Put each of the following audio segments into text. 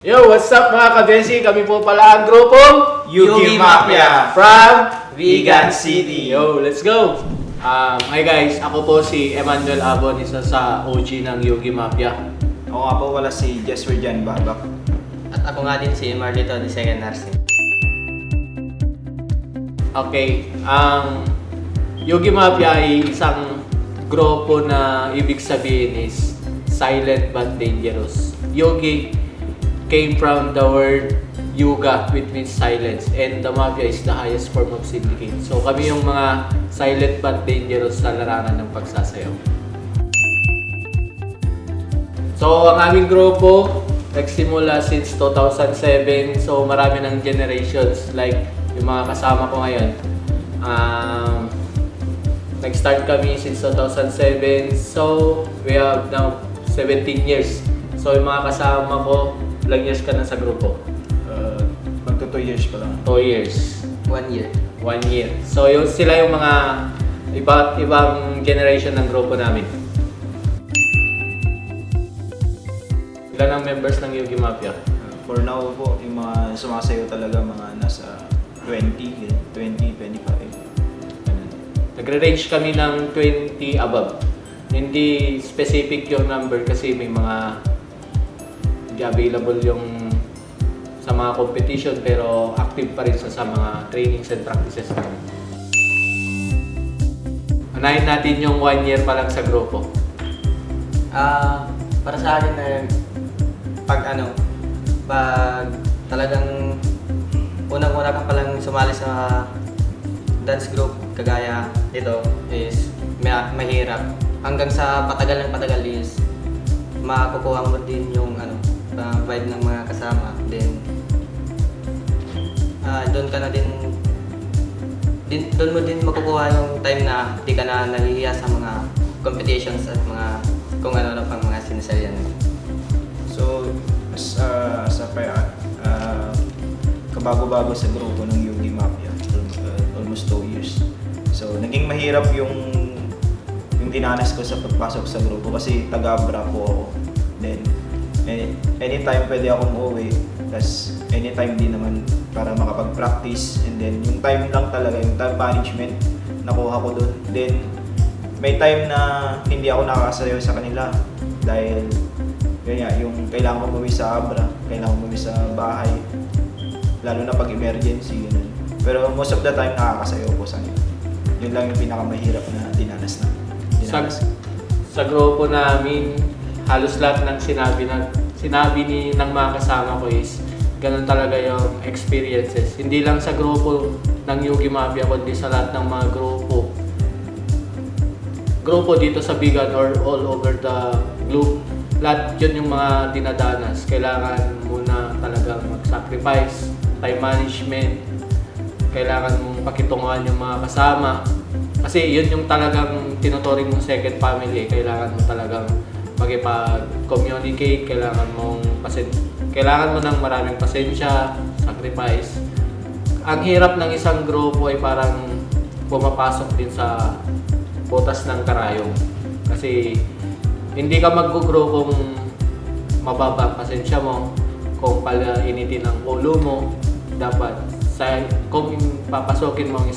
Yo, what's up mga kabensi? Kami po pala ang grupong Yugi Mafia from Vigan City. Yo, let's go! Hi guys, ako po si Emmanuel Abon, isa sa OG ng Yugi Mafia. Ako nga po wala si Jesper Jan Babak. At ako nga din si Marlito, the second nursing. Okay, ang Yugi Mafia ay isang grupo na ibig sabihin is silent but dangerous. Yugi came from the word yuga, which means silence, and the mafia is the highest form of syndicate. So kami yung mga silent but dangerous sa larangan ng pagsasayaw. So ang aming grupo nagsimula since 2007, so marami ng generations like yung mga kasama ko ngayon. Nag-start kami since 2007, so we have now 17 years. So yung mga kasama ko, ilang years ka na sa grupo? Magto 2 years pa lang. 2 years. 1 year. 1 year. So sila yung mga ibang generation ng grupo namin. Ilan ang members ng Yugi Mafia? For now po, yung mga sumasayo talaga mga nasa 20, 25. Ganun. Nagre-range kami ng 20 above. Hindi specific yung number kasi may mga hindi available yung sa mga competition pero active pa rin sa mga trainings and practices namin. Unahin natin yung 1 year pa lang sa grupo. Para sa akin pag talagang unang-una ka palang sumali sa dance group kagaya dito is mahirap. Hanggang sa patagal ng patagal is makukuha mo din yung vibe ng mga kasama. Then doon ka na din doon mo din makukuha yung time na di ka na nahihiya sa mga competitions at mga kung ano pang mga sinasalihan. So, kabago-bago sa grupo ng Yugi Mafia, almost 2 years. So, naging mahirap yung dinanas ko sa pagpasok sa grupo kasi taga-Abra po ako. Then, anytime pwede akong umuwi, tas anytime din naman para makapag-practice, and then yung time lang talaga, yung time management nakuha ko doon. Then may time na hindi ako nakakasayaw sa kanila dahil yun nga, yung kailangan ko umuwi sa Abra, kailangan ko umuwi sa bahay, lalo na pag emergency, yun. Pero most of the time nakakasayaw ko sa kanila. Yun lang yung pinakamahirap na dinanas na. Sa grupo namin, halos lahat ng sinabi ng mga kasama ko is ganun talaga yung experiences. Hindi lang sa grupo ng Yugi Mafia, kundi sa lahat ng mga grupo dito sa Vigan or all over the globe. Lahat yun yung mga dinadanas. Kailangan muna talagang mag-sacrifice, time management, kailangan mong pakitunguhan yung mga kasama. Kasi yun yung talagang tinuturing mong second family. Kailangan mo talagang magipag-communicate, kailangan mo ng maraming pasensya, sacrifice. Ang hirap ng isang grupo ay parang pumapasok din sa butas ng karayom. Kasi hindi ka mag-grow kung mababa ang pasensya mo, kung pala initin ang ulo mo. Dapat kung papasokin mo ang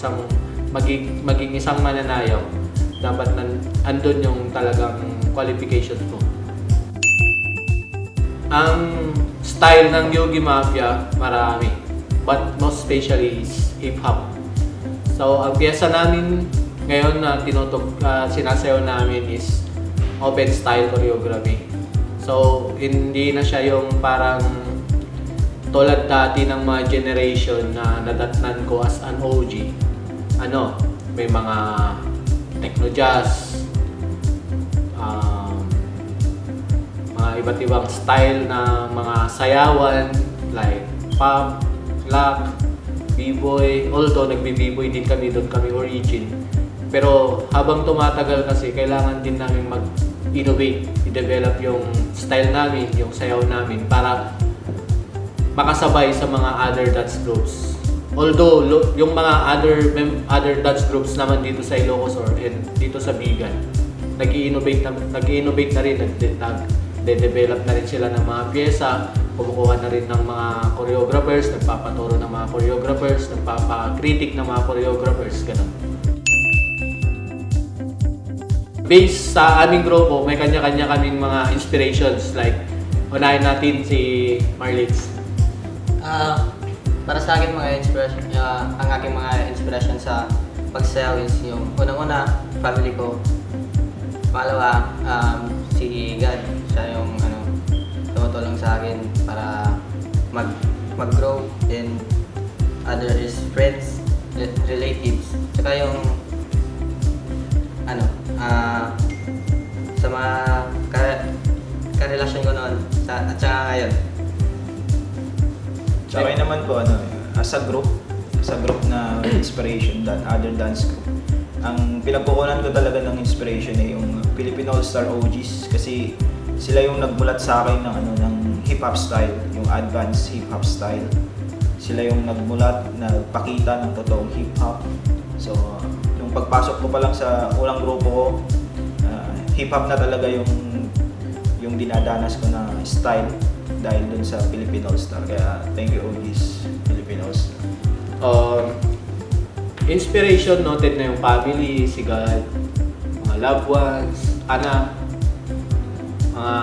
maging isang mananayaw, dapat andun yung talagang qualifications mo. Ang style ng Yugi Mafia, marami. But most especially is hip-hop. So, ang piyesa namin ngayon na sinasayaw namin is open style choreography. So, hindi na siya yung parang tulad dati ng mga generation na nadatnan ko as an OG. May mga techno jazz, mga iba't ibang style na mga sayawan like pop, rock, b-boy. Although nagbi-b-boy din kami, doon kami origin. Pero habang tumatagal kasi kailangan din namin mag-innovate, i-develop yung style namin, yung sayaw namin para makasabay sa mga other dance groups. Although yung mga other dance groups naman dito sa Ilocos and dito sa Vigan, nag-i-innovate na rin, nagde-develop na rin sila ng mga pyesa kumukuha na rin ng mga choreographers, nagpapaturo ng mga choreographers, nagpapa-critic ng mga choreographers, ganun. Based sa aming grupo, may kanya-kanya kaming mga inspirations, like unahin natin si Marlitz. Para sa akin mga inspiration, ang aking mga inspiration sa pagsayaw is yung unang-una, family ko. Pangalawa, si God. Siya yung tumutulong sa akin para mag-grow, and other is friends, relatives. Tsaka yung sa mga karelasyon ko noon at saka ngayon. Sa akin naman po, as a group na inspiration, other dance group, ang pinagkukunan ko talaga ng inspiration ay yung Philippine All-Star OGs, kasi sila yung nagmulat sa akin ng hip-hop style, yung advanced hip-hop style. Sila yung nagmulat na pakita ng totoong hip-hop. So, yung pagpasok ko pa lang sa unang grupo ko, hip-hop na talaga yung dinadanas ko na style dahil dun sa Philippine All-Star. Kaya thank you OGs, Philippine All-Star. Inspiration, noted na yung family, si God, mga loved ones, anak, mga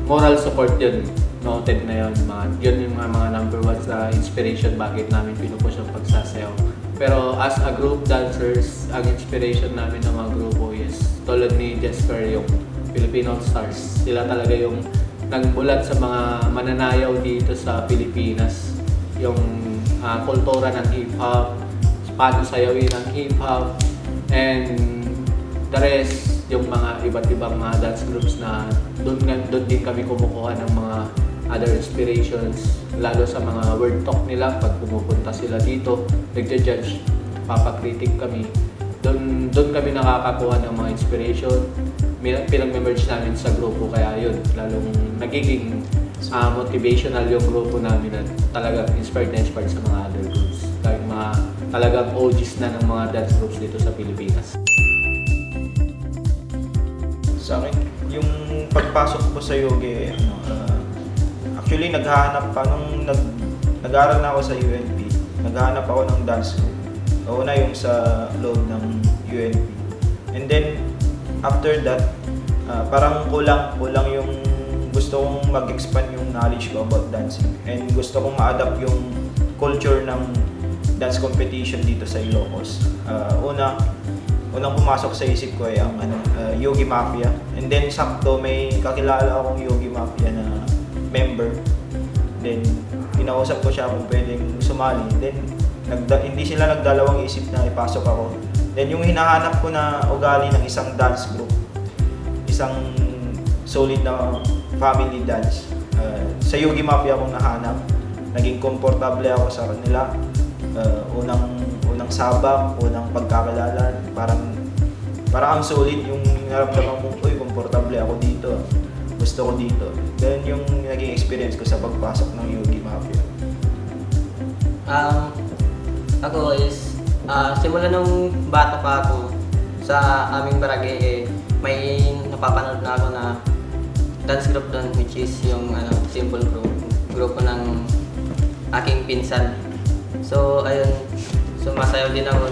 moral support yun, noted na yun. Yun yung mga number one sa inspiration bakit namin pinupush ang pagsasayaw. Pero as a group dancers, ang inspiration namin ng mga grupo is tulad ni Jesper, yung Filipino Stars. Sila talaga yung nagbulat sa mga mananayaw dito sa Pilipinas. Yung kultura ng hip-hop, paano sayawin ang hip-hop, and the rest, yung mga iba't ibang mga dance groups na doon din kami kumukuha ng mga other inspirations, lalo sa mga word talk nila pag pumupunta sila dito, nagja-judge, papakritik kami. Doon kami nakakakuha ng mga inspiration, pinag-merge namin sa grupo, kaya yun, lalong nagiging motivational yung grupo namin at talagang inspired sa mga other groups. Talagang OGs na ng mga dance groups dito sa Pilipinas. Sa akin, yung pagpasok ko sa yogi, actually naghahanap pa nung nag-aaral na ako sa UNP. Naghahanap ako ng dance group. Una yung sa loob ng UNP. And then after that, parang kulang yung gusto kong mag-expand yung knowledge ko about dancing. And gusto kong ma-adapt yung culture ng dance competition dito sa Ilocos. Unang pumasok sa isip ko ay ang Yogi Mafia. And then sakto may kakilala akong Yogi Mafia na member. Then kinausap ko siya kung pwedeng sumali. Then hindi sila nagdalawang isip na ipasok ako. Then yung hinahanap ko na ugali ng isang dance group, isang solid na family dance, sa Yogi Mafia akong nahanap. Naging komportable ako sa kanila. Unang sabak, unang pagkakilala, parang ang solid yung naramdaman mo, komportable ako dito, gusto ko dito. Then yung naging experience ko sa pagpasok ng Yogi Mafia. Ako is, simula nung bata pa ako sa aming barangay, may napapanood na ako na dance group doon, which is yung simple grupo ng aking pinsan. So ayun, sumasayaw din ako.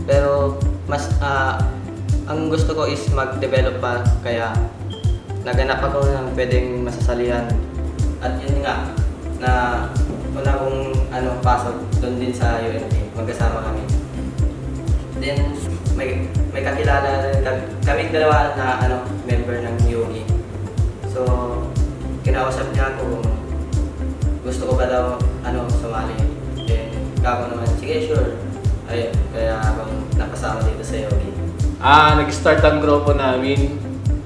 Pero mas ang gusto ko is mag-develop pa, kaya naganap ako ng pwedeng masasalihan. At yun nga, na una kong pasok doon din sa UNP, magkasama kami. Then may kakilala kaming dalawa na member ng Yogi. So kinausap niya ako kung gusto ko ba daw sumali. Then ako naman, sige, sure. Ayun, kaya akong nakasama dito sa Yogi. Nag-start ang grupo namin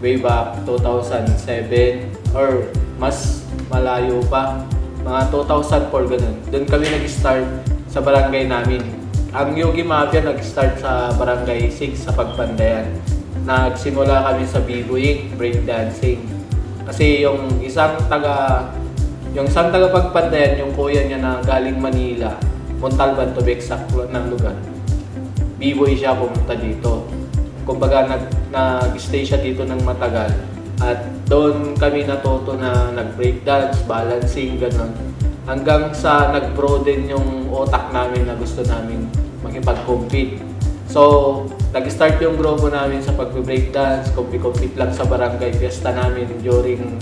way back 2007 or mas malayo pa, mga 2004 ganun. Doon kami nag-start sa barangay namin. Ang Yogi Mafia nag-start sa barangay 6 sa Pagpandayan. Nagsimula kami sa b-boying, breakdancing. Kasi yung isang taga Pagpandayan, yung kuya niya na galing Manila, Montalban to be exact ng lugar. B-boy siya, pumunta dito. Kumbaga nag-stay siya dito ng matagal. At doon kami natuto na nag-breakdance, balancing, ganun. Hanggang sa nag-broaden yung utak namin na gusto namin makipag-compete. So, nag-start yung grupo namin sa pag-breakdance, compete lang sa barangay fiesta namin during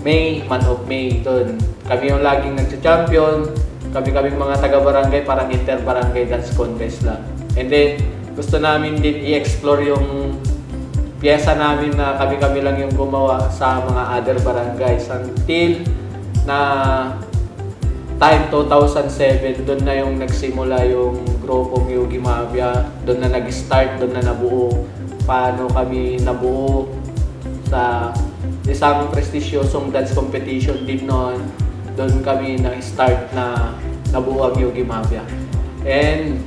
May, month of May. Doon, kami yung laging nag-champion, kami mga taga-barangay, parang inter-barangay dance contest lang. And then, gusto namin din i-explore yung piyesa namin na kami lang yung gumawa sa mga other barangays until na time 2007, doon na yung nagsimula yung grupong Yugi Mafia, doon na nag-start, doon na nabuo. Paano kami nabuo sa isang prestigyosong dance competition din noon, doon kami na-start na nabuo ang Yugi Mafia. And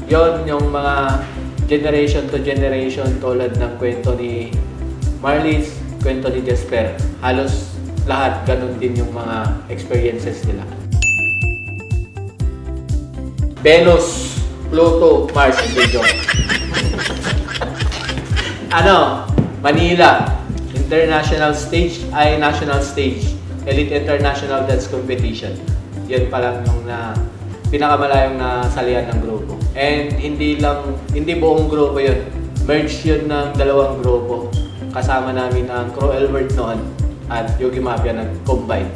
yon yung mga generation to generation tulad ng kwento ni Marlies, kwento ni Jesper. Halos lahat ganun din yung mga experiences nila. Venus, Pluto, Mars, hindi joke. Manila, international stage ay national stage, Elite International Dance Competition. Yan pa lang yung pinakamalayong nasalihan ng grupo. And hindi buong grupo yun. Merge yun ng dalawang grupo. Kasama namin ang Crow Elbert noon at Yugi Mafia nag-combine.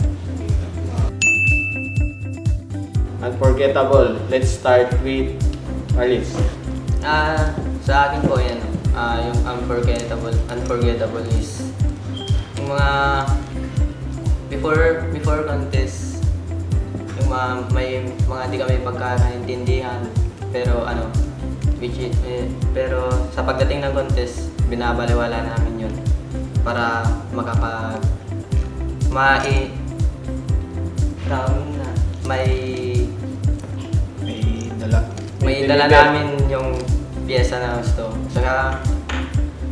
Unforgettable. Let's start with Marlies. Sa akin po yan, yung unforgettable is yung mga before contest, yung may mga di kami pagkakaintindihan, pero pero sa pagdating ng contest, binabaliwala namin yun para may dala namin yung piyesa na gusto. Saka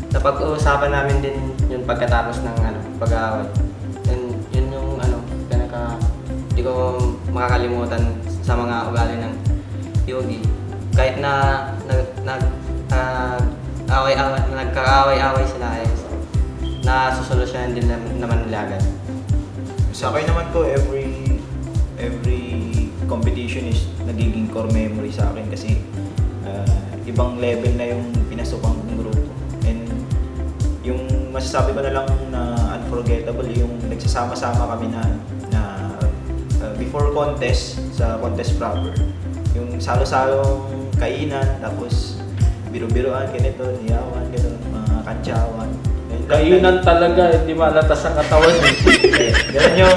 napag-uusapan namin din yung pagkatapos ng pag-aaway. And yun yung di ko makakalimutan sa mga ugali ng Yugi. Kahit na nagkakaaway-away sila, nasusolusyonan din naman nila agad. Sa akin naman po, every competition is nagiging core memory sa akin kasi ibang level na yung pinasukan kong grupo. And yung masasabi ko na lang na unforgettable yung nagsasama-sama kami na before contest, sa contest proper. Yung salo-salong kainan, tapos biro-biroan, ganito, niyawan, ganito, mga kantsawan. Kainan talaga, hindi malatas ang katawan. Ganun yung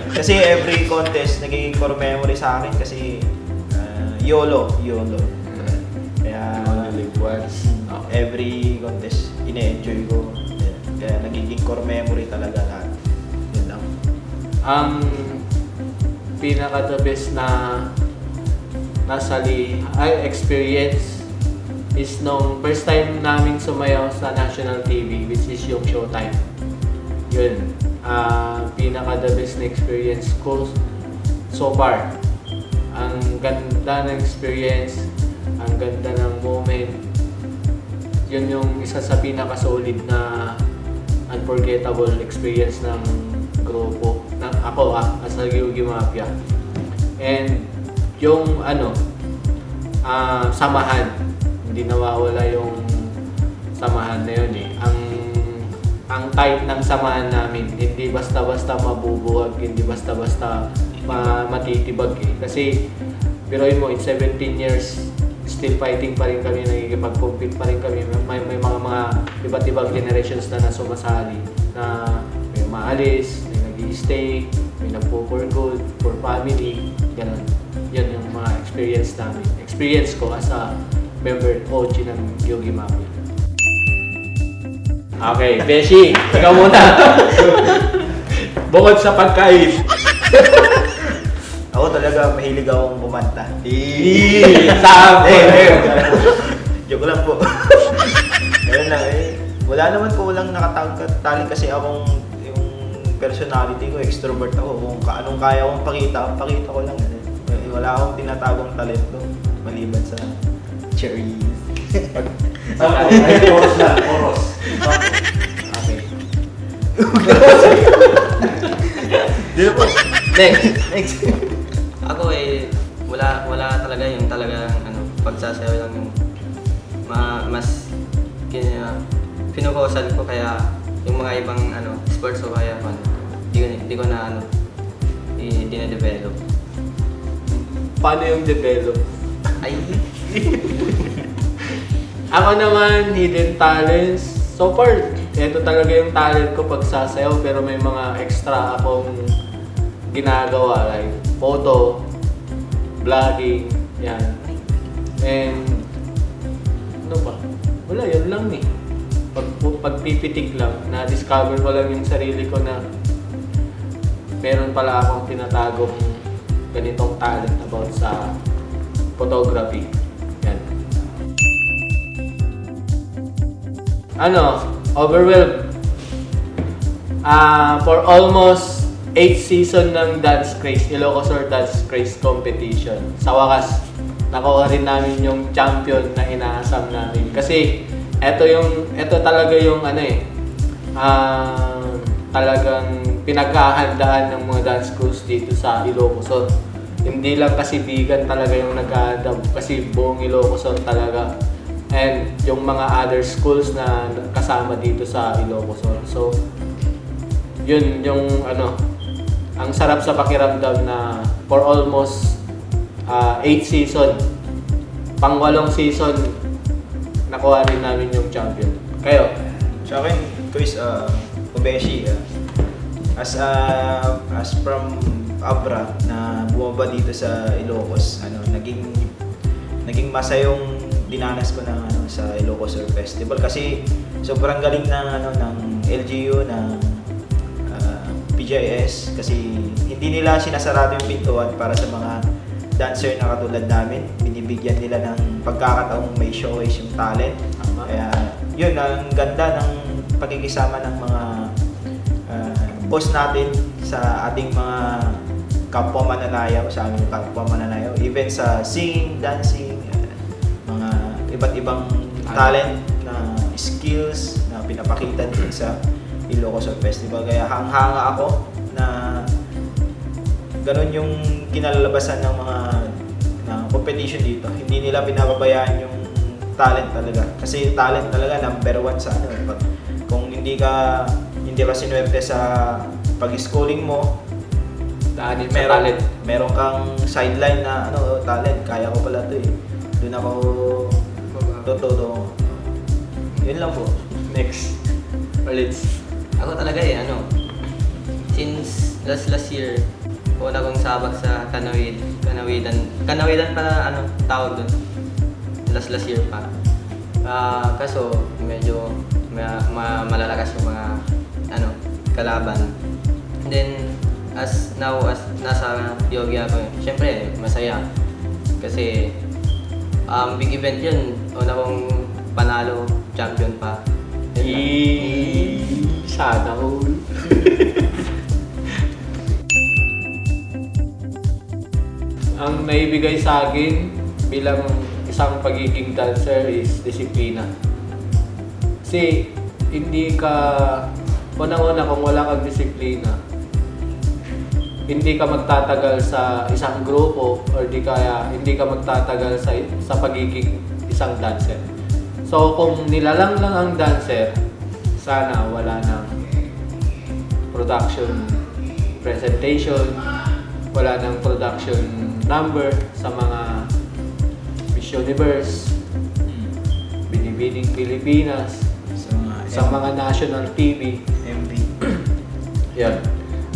kasi every contest nagiging core memory sa akin kasi YOLO. Kaya Only live once. every contest ine-enjoy ko. Kaya nagiging core memory talaga lahat. Yun lang. Ang pinaka the best na experience is nung first time namin sumayaw sa national TV, which is yung Showtime. Yun, pinaka the best na experience ko so far. Ang ganda ng experience, ang ganda ng moment. Yun yung isa sa pinaka solid na unforgettable experience ng grupo. Ako as a Yugi Mafia. And yung samahan, hindi nawawala yung samahan na yun eh. Ang type ng samahan namin, hindi basta-basta mabubuwag, hindi basta-basta matitibag eh. Kasi biruin mo, in 17 years, still fighting pa rin kami, nagkikipag-compete pa rin kami. May mga iba't ibang generations na sumasali, na may maalis, may nag-i-stay, may nagpo-for good, for family, ganun. Yan yung mga experience namin. Experience ko as a member coach ng Yugi Mafia. Okay, Beshi, ikaw muna. Bukod sa pagkain. Ako talaga mahilig akong kumanta. Joke lang po. Ganun lang eh. Wala naman po, walang nakatali kasi akong yung personality ko, extrovert ako. Kung anong kaya kong pakita ko lang. Wala akong tinatagong talento maliban sa cherries. Oros lang, oros. Okay. Di na po. Next. Ako wala talaga yung talagang pagsasayaw lang yung mas pinukusan ko, kaya yung mga ibang sports ko kaya di ko na dine-develop. Paano yung develop? Ay, Ako naman, hidden talents. So far, ito talaga yung talent ko pag sasayaw, pero may mga extra akong ginagawa like photo, vlogging, yan. And ano ba? Wala, yun lang eh. Pagpipitik lang, na-discover ko lang yung sarili ko na meron pala akong tinatagong ganitong talent about sa photography. Yan. Overwhelmed. For almost 8 season ng Dance Craze, Ilocos Dance Craze competition. Sa wakas, nakuha rin namin yung champion na inaasam namin. Kasi ito talaga yung talagang pinaghahandaan ng mga dance crews dito sa Ilocos. Hindi lang kasi Bigan talaga yung nag-a-adapt, kasi buong Ilocos talaga. And yung mga other schools na kasama dito sa Ilocos. So, yun yung ang sarap sa pakiramdam na for almost 8 season, pang-8 season, nakuha rin namin yung champion. Kayo? Sa akin, Chris, Ubeshi, as from Abra na bumaba dito sa Ilocos, naging masayong dinanas ko sa Ilocos Surf Festival kasi sobrang galing ng LGU ng PGIS kasi hindi nila sinasarado yung pintuan para sa mga dancer na katulad namin. Binibigyan nila ng pagkakataong may showcase yung talent. Kaya yun, ang ganda ng pagkikisama ng mga boss natin sa ating mga kapwa mananayaw, sa aming kapwa mananayaw, even sa singing, dancing, mga iba't ibang talent na skills na pinapakita din sa Ilocos Surf Festival. Kaya hanghanga ako na ganun yung kinalalabasan ng mga competition dito. Hindi nila pinababayaan yung talent talaga. Kasi talent talaga number 1 sa kung hindi ka sinuwerte sa pag-schooling mo, Daanin sa talent. meron kang sideline na talent, kaya ko pala to eh. Doon ako totoo. Yun lang po. Next. Ulit. ako talaga since last year, una kong sabak sa Kanawidan pa tawag doon. Last year pa. Kaso medyo malalakas yung mga kalaban. And then as nasa yogi ako, syempre masaya kasi big event yun. Una kong panalo, champion pa. Sana all. Ang naibigay sa akin bilang isang pagiging dancer is disiplina. Kasi hindi ka, unang-una kung wala kang disiplina, hindi ka magtatagal sa isang grupo or hindi ka magtatagal sa pagiging isang dancer. So kung nilalang lang ang dancer, sana wala ng production presentation, wala ng production number sa mga Miss Universe, Binibining Pilipinas, sa mga national TV, MV. yan.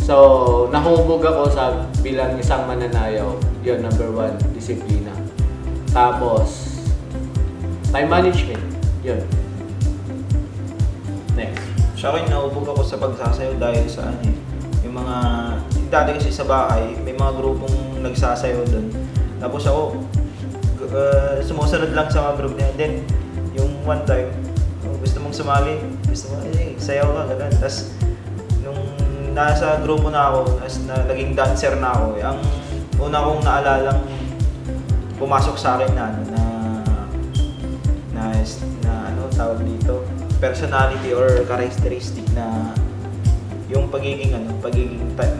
So, nahubog ako bilang isang mananayaw. Yun, number 1, disiplina. Tapos, time management. Yun. Next. Sa akin, naubog ako sa pagsasayaw dahil sa yung mga, dati kasi sa bahay, may mga grupong nagsasayaw doon. Tapos ako, sumusunod lang sa mga group niya. Then, yung one time, gusto mong sumali, sayaw ka, gano'n. Tapos, nung nasa grupo na ako, naging dancer na ako, ang una kong naalalang pumasok sa akin na tawag dito, personality or characteristic na yung pagiging time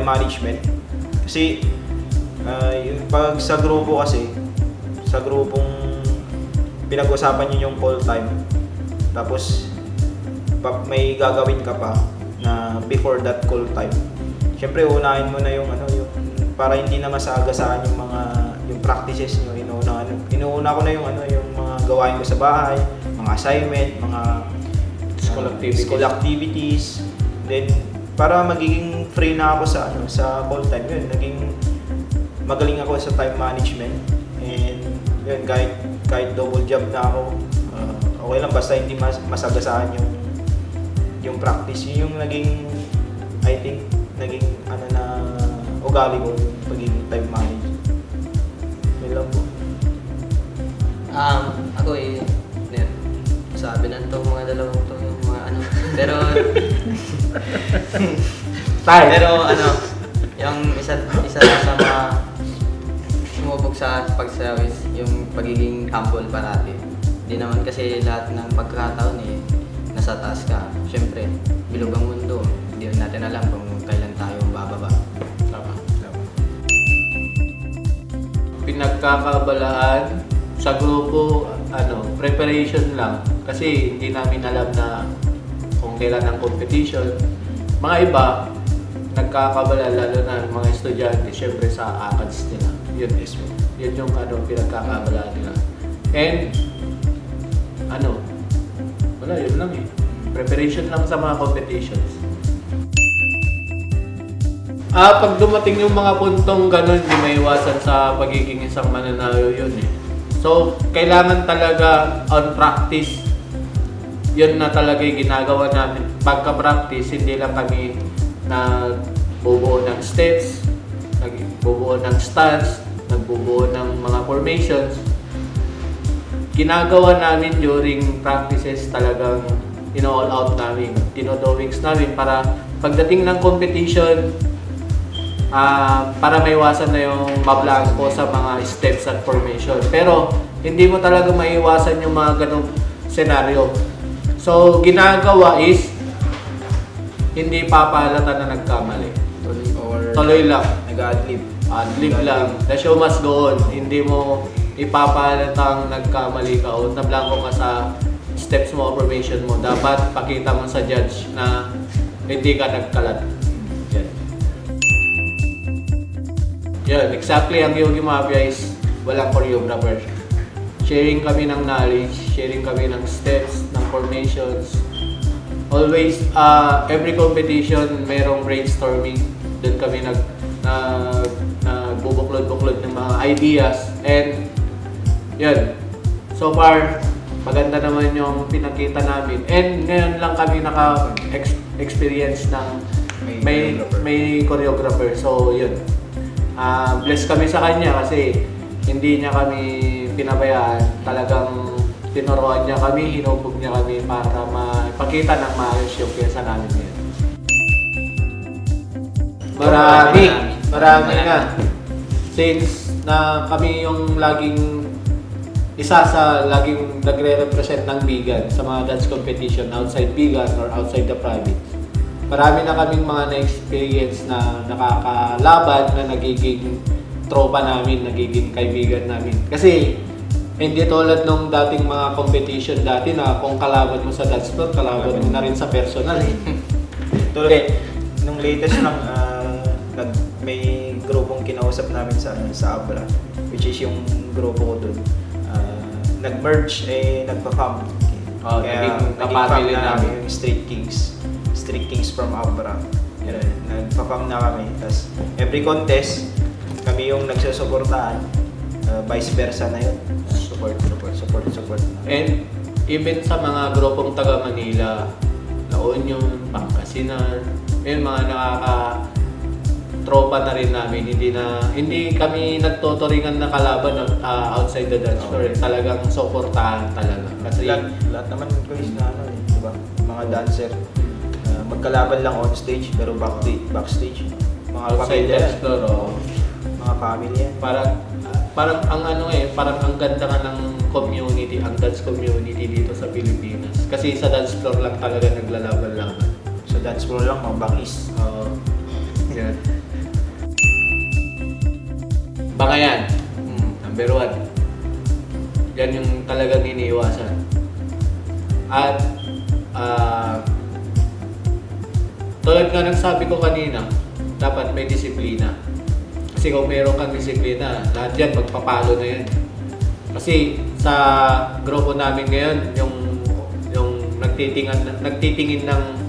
management. Kasi yung pag sa grupo kasi, sa grupong pinag-usapan niyo yung call time, tapos may gagawin ka pa na before that call time. Siyempre unahin mo na yung yung para hindi na masagasaan yung practices niyo. Inuuna ko na yung yung mga gawain ko sa bahay, mga assignment, mga school activities. Then para magiging free na ako sa call time, yun, naging magaling ako sa time management. And yun, kahit double job na ako, okay lang basta hindi masagasaan yung practice. Yun yung naging, I think, naging na ugali ko, yung pagiging time management. Yun lang po. Ako sabi na itong mga dalawang to yung mga pero pero yung isa sa mga sumubok sa pag-service, yung pagiging humble parati. Hindi naman kasi lahat ng pagkakataon nasa taas ka. Siyempre, bilog ang mundo. Hindi natin alam kung kailan tayo bababa. Tama. Pinagkakabalaan sa grupo, preparation lang. Kasi hindi namin alam na kung kailan ang competition. Mga iba, nagkakabala lalo na ng mga estudyante, syempre sa ACADS nila. Yun yung pinagkakabala nila. And, wala, yun lang eh. Preparation lang sa mga competitions. Pag dumating yung mga puntong ganun, hindi maiwasan sa pagiging isang mananalo yun eh. So, kailangan talaga on practice, yun na talaga yung ginagawa namin. Pagka-practice, hindi lang kami nagbubuo ng steps, nagbubuo ng stance, nagbubuo ng mga formations. Ginagawa namin during practices talagang all out namin, dinodrawings namin para pagdating ng competition, para maiwasan na yung mablangko sa mga steps at formation. Pero hindi mo talaga maiwasan yung mga ganong senaryo. So, ginagawa is hindi papalata na nagkamali. Tuloy lang. Nag-adlib. Adlib lang. The show must go on. Hindi mo ipapalatang nagkamali ka o nablangko ka sa steps mo o formation mo. Dapat pakita mo sa judge na hindi ka nagkalat. Yan, exactly ang Yogi Mafia is walang choreographer. Sharing kami ng knowledge, sharing kami ng steps, ng formations. Always, every competition, mayroong brainstorming. Doon kami nagbubuklod-buklod ng mga ideas. And, yun. So far, maganda naman yung pinakita namin. And ngayon lang kami naka-experience ng may choreographer. So, yun. Bless kami sa kanya kasi hindi niya kami pinabayaan. Talagang tinuruan niya kami, hinubog niya kami para mapakita ng maayos yung pyesa namin ngayon. Marami na. Since na kami yung laging nagre-represent ng Bigan sa mga dance competition outside Bigan or outside the province. Marami na kaming mga na-experience na nakakalaban na nagiging tropa namin, nagiging kaibigan namin. Kasi hindi tulad nung dating mga competition dati na kung kalaban mo sa dance floor, kalaban mo na rin sa personal. Tulad nung latest lang, may grupong kinausap namin sa Abra, which is yung grupo ko dun. Nag-merge, nagpa-fam. Kaya naging fam na namin yung Street Kings from Abra. Nagpa-fam na kami. Tapos every contest, kami yung nagsusuportahan. Vice versa na yun. Support. And even sa mga grupong taga Manila, La Union, Pangasinan, yung mga tropa na rin namin, hindi kami nagtuturingan na kalaban outside the dance floor. Talagang suportahan talaga. Kasi lahat naman ko is na diba? Mga dancer, magkalaban lang on stage pero backstage. Mga outside pamilya. dance floor, Mga pamilya. Parang ang ganda nga ng community, ang dance community dito sa Pilipinas. Kasi sa dance floor lang talaga naglalaban-laban. Sa dance floor lang, mabangis. Oo. Yan. Baka yan. Number 1. Yan yung talagang iniiwasan. At tulad nga nagsabi ko kanina, dapat may disiplina. Kasi kung meron kang disiplina, lahat yan magpapalo na yan. Kasi sa grupo namin ngayon, yung nagtitingin ng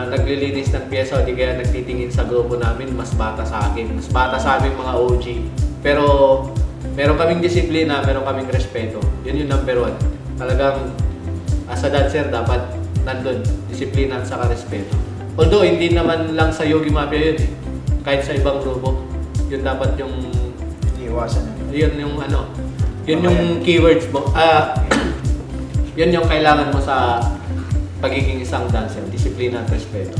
naglilinis ng pyesa o di kaya nagtitingin sa grupo namin, mas bata sa akin. Mas bata sa amin mga OG. Pero meron kaming disiplina, meron kaming respeto. Yun yung number 1. Talagang as a dancer dapat nandun, disiplina at saka respeto. Although hindi naman lang sa Yogi Mafia yun eh. Kahit sa ibang grupo, yun dapat yung Iiwasan na. yun yung ano, yun yung keywords mo. Yun yung kailangan mo sa pagiging isang dancer, disiplina at respeto.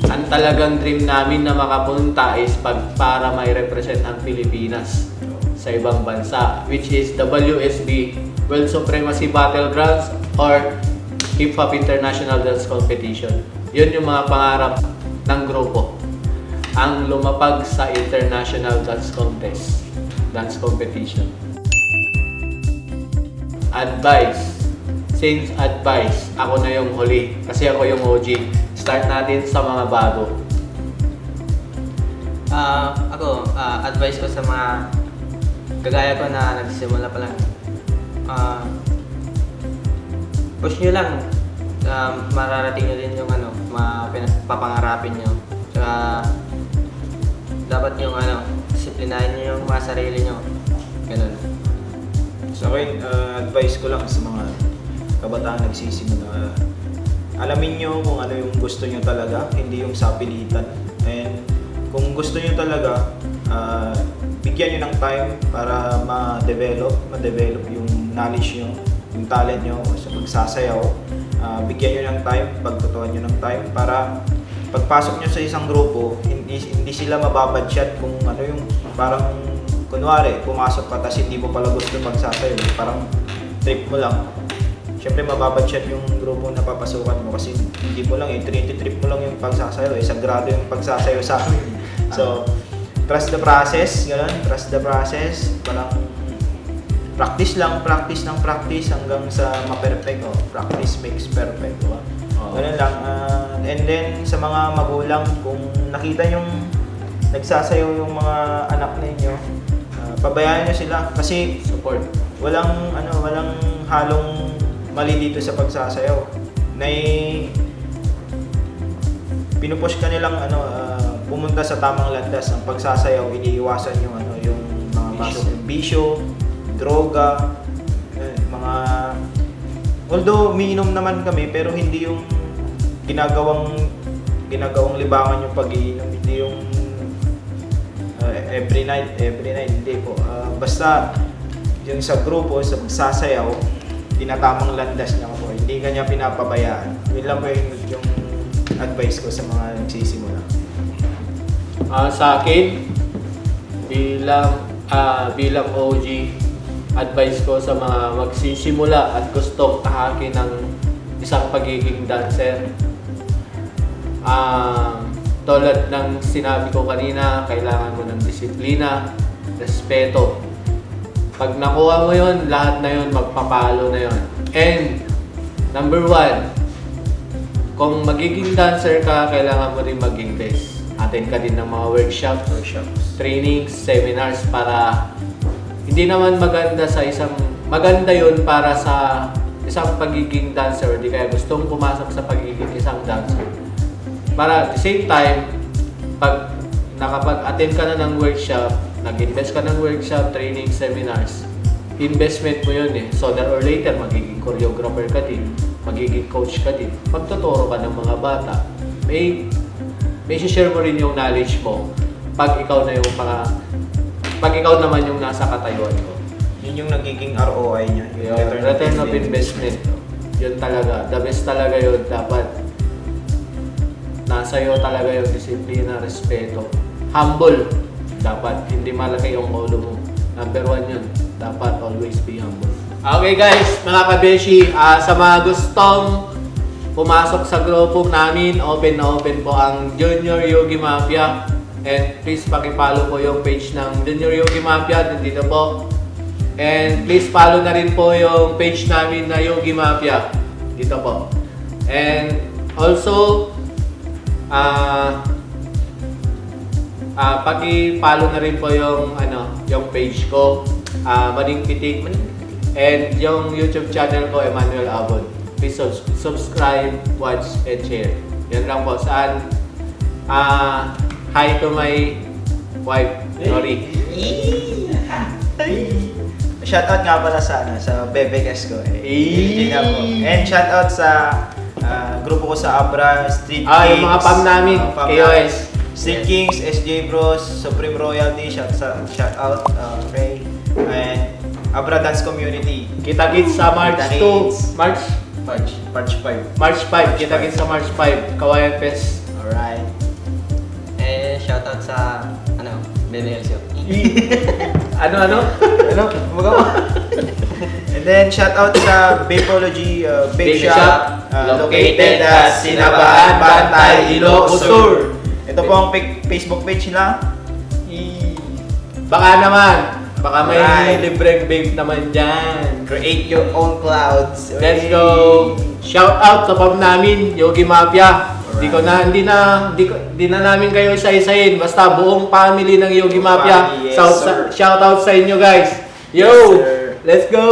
Ang talagang dream namin na makapunta is para may represent ang Pilipinas sa ibang bansa, which is WSB, World Supremacy Battlegrounds or Hip Hop International Dance Competition. Yun yung mga pangarap ng grupo. Ang lumapag sa International Dance Contest, Dance Competition. Advice. Since advice, ako na yung huli. Kasi ako yung OG. Start natin sa mga bago. Advice ko sa mga kagaya ko na nagsisimula pa lang. Push nyo lang. Mararating nyo din yung papangarapin nyo. Tsaka dapat yung disiplinahin nyo yung mga sarili nyo. Ganun. Sa akin, advice ko lang sa mga kabataan nagsisimula. Alamin nyo kung ano yung gusto nyo talaga, hindi yung sapilitan. And kung gusto nyo talaga, bigyan nyo ng time para ma-develop yung knowledge nyo, yung talent nyo sa pagsasayaw. Bigyan nyo ng time, pagtutuan nyo ng time para pagpasok nyo sa isang grupo, hindi sila mababadshot kung ano yung parang kunwari, pumasok ka tapos hindi mo pala gusto magsasayaw, parang trip mo lang. Siyempre mababadshot yung grupo na papasukan mo kasi hindi mo lang, trip mo lang yung pagsasayaw, sagrado yung pagsasayaw sa amin. So, trust the process, gano'n, trust the process, parang practice hanggang sa ma-perfect. Practice makes perfect, diba? Ganun lang. And then sa mga magulang, kung nakita yung nagsasayaw yung mga anak ninyo, pabayaan nyo sila kasi Support. walang halong mali dito sa pagsasayaw. Pinupush ka nilang pumunta sa tamang landas. Ang pagsasayaw, iniiwasan yung yung mga bisyo, droga, mga although umiinom naman kami pero hindi yung ginagawang libangan yung pag-iinom, hindi yung every night hindi po. Basta yung sa grupo, sa pagsasayaw, tinatamang landas niya po, hindi kanya pinapabayaan. Yun lang po yung advice ko sa mga nagsisimula. Sa akin, bilang OG, advice ko sa mga magsisimula at gustong tahakin ng isang pagiging dancer. Tulad ng sinabi ko kanina, kailangan mo ng disiplina, respeto. Pag nakuha mo yon, lahat na yon magpapalo na yon. And number 1, kung magiging dancer ka, kailangan mo rin mag-invest. Attend ka din ng mga workshops, trainings, seminars para hindi naman maganda yon para sa isang pagiging dancer, di kaya gustong pumasok sa pagiging isang dancer. Para at the same time, pag nakapag-attend ka na ng workshop, nag-invest ka ng workshop, training, seminars, investment mo yun eh. Sooner or later, magiging choreographer ka din, magiging coach ka din, magtuturo ka ng mga bata. May share mo rin yung knowledge mo pag ikaw naman yung nasa katayuan ko. Yun yung nagiging ROI niya, yung return of investment. Yun talaga, the best talaga yun. Dapat nasa iyo talaga yung disiplina, respeto. Humble. Dapat hindi malaki yung ulo mo. Number 1 yun. Dapat always be humble. Okay guys, mga kabeshi, sa mga gustong pumasok sa grupo namin, open na open po ang Junior Yogi Mafia. And please pakipollow po yung page ng Junior Yogi Mafia, nandito po. And please follow na rin po yung page namin na Yogi Mafia, dito po. And also, paki-follow na rin po yung yung page ko, Maning Pitik, and yung YouTube channel ko, Emmanuel Abon. Please subscribe, watch, and share. Yan lang po. Saan? Hi to my wife, Nori. Shoutout nga pala sa Bebekes ko. Yun nga po. And shoutout sa grupo ko sa Abra, Street Kings. Yung mga pam namin, KOS. Street Kings, SJ Bros, Supreme Royalty, shoutout, Ray. And Abra Dance Community. Kita-kits sa March Kita 2. March 5. March 5. Kita-kits sa March 5. Kawayan Fest. Alright. Shoutout sa, BBL Show. Ano? Magawa. And then shoutout sa Vapology Vape Shop, located at Sinabaan, Bantay, Ilocos Sur. Ito po ang Facebook page nila. Baka may Alright. libreng vape naman dyan. Create your own clouds. Let's go! Shout out sa pam namin, Yogi Mafia. Hindi na namin kayo isa-isahin. Basta buong family ng Yogi Mafia. Yes, sir. Shout out sa inyo guys. Yo! Yes, sir. Let's go!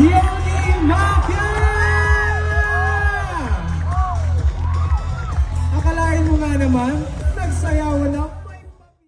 si Yogi Mafia! Akalain mo nga naman, nagsayawan na